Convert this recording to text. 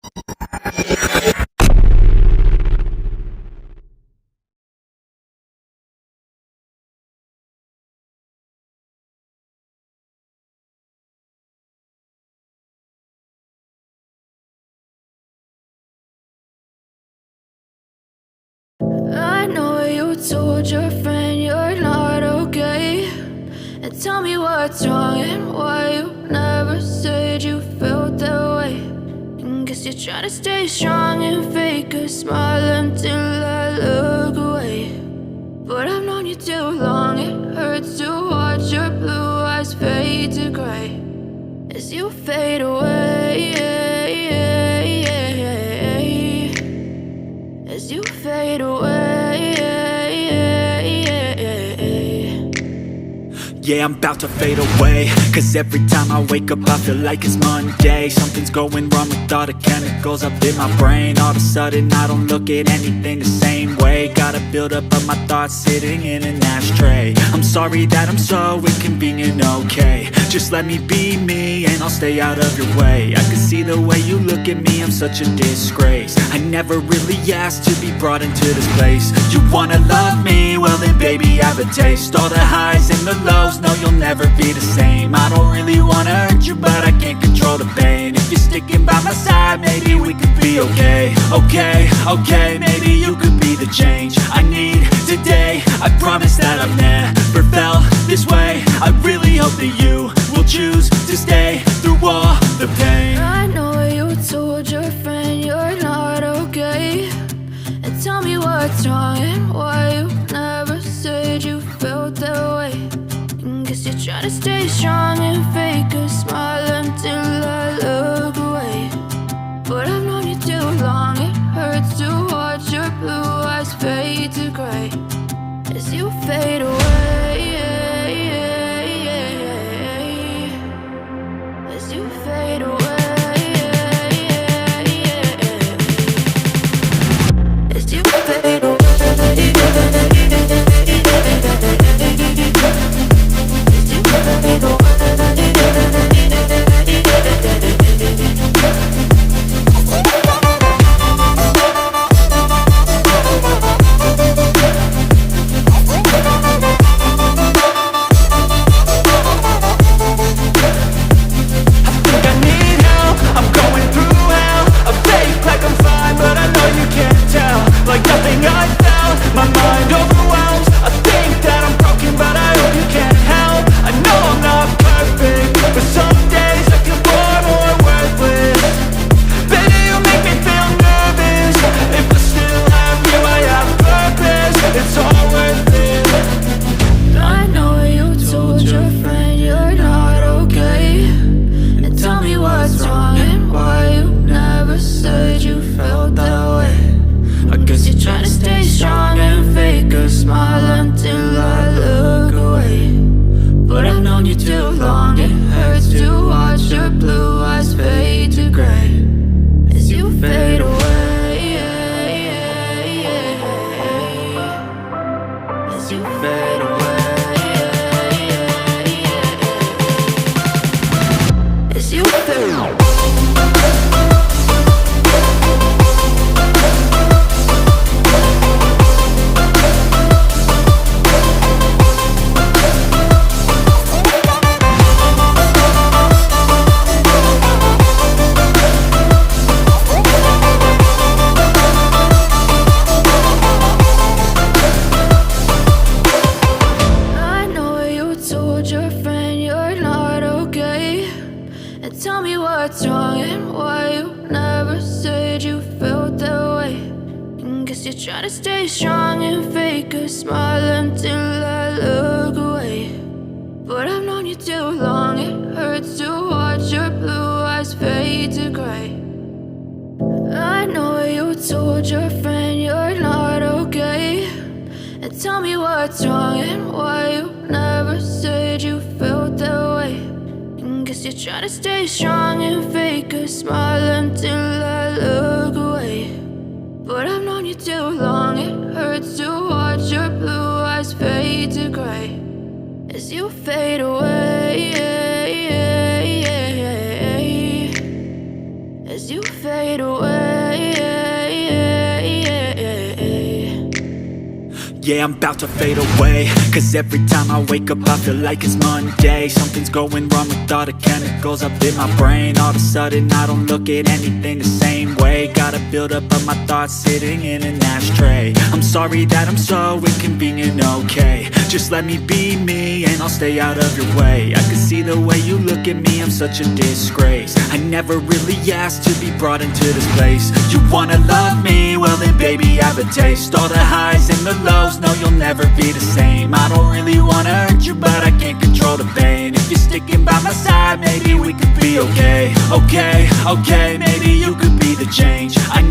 I know you told your friend you're not okay, and tell me what's wrong and why you never said you felt that way. And guess you're trying to stay strong and fake a smile until I look away. But I've known you too long, it hurts to watch your blue eyes fade to gray as you fade away. As you fade away. Yeah, I'm about to fade away, cause every time I wake up I feel like it's Monday. Something's going wrong with all the chemicals up in my brain. All of a sudden I don't look at anything the same way. Got a buildup of my thoughts sitting in an ashtray. I'm sorry that I'm so inconvenient, okay. Just let me be me and I'll stay out of your way. I can see the way you look at me, I'm such a disgrace. I never really asked to be brought into this place. You wanna love me? Well then baby have a taste. All the highs and the lows, no you'll never be the same. I don't really wanna hurt you but I can't control the pain. If you're sticking by my side maybe we could be okay. Okay, maybe you could be the change I need today. I promise that I've never felt this way. I really hope that you will choose to stay through all the pain. I know you told your friend you're not okay, and tell me what's wrong and why you never said you felt that way. And guess you're trying to stay strong and fake a smile until I look away. But I've known you too long, it hurts to watch your blue eyes fade to gray as you fade away. As you fade away. As you fade away. What's wrong and why you never said you felt that way. And guess you're trying to stay strong and fake a smile until I look away. But I've known you too long, it hurts to watch your blue eyes fade to gray. I know you told your friend you're not okay, and tell me what's wrong and why you never said you felt that way. And guess you're trying to stay strong and fake a smile until I look away. But I've known you too long, it hurts to watch your blue eyes fade to gray as you fade away. As you fade away. Yeah, I'm about to fade away. Cause every time I wake up I feel like it's Monday. Something's going wrong with all the chemicals up in my brain. All of a sudden I don't look at anything the same way. Got a buildup of my thoughts sitting in an ashtray. I'm sorry that I'm so inconvenient, okay. Just let me be me and I'll stay out of your way. I can see the way you look at me, I'm such a disgrace. I never really asked to be brought into this place. You wanna love me? Well then baby have a taste. All the highs and the lows, no you'll never be the same. I don't really wanna hurt you but I can't control the pain. If you're sticking by my side maybe we could be okay. Okay, maybe you could be the change I need.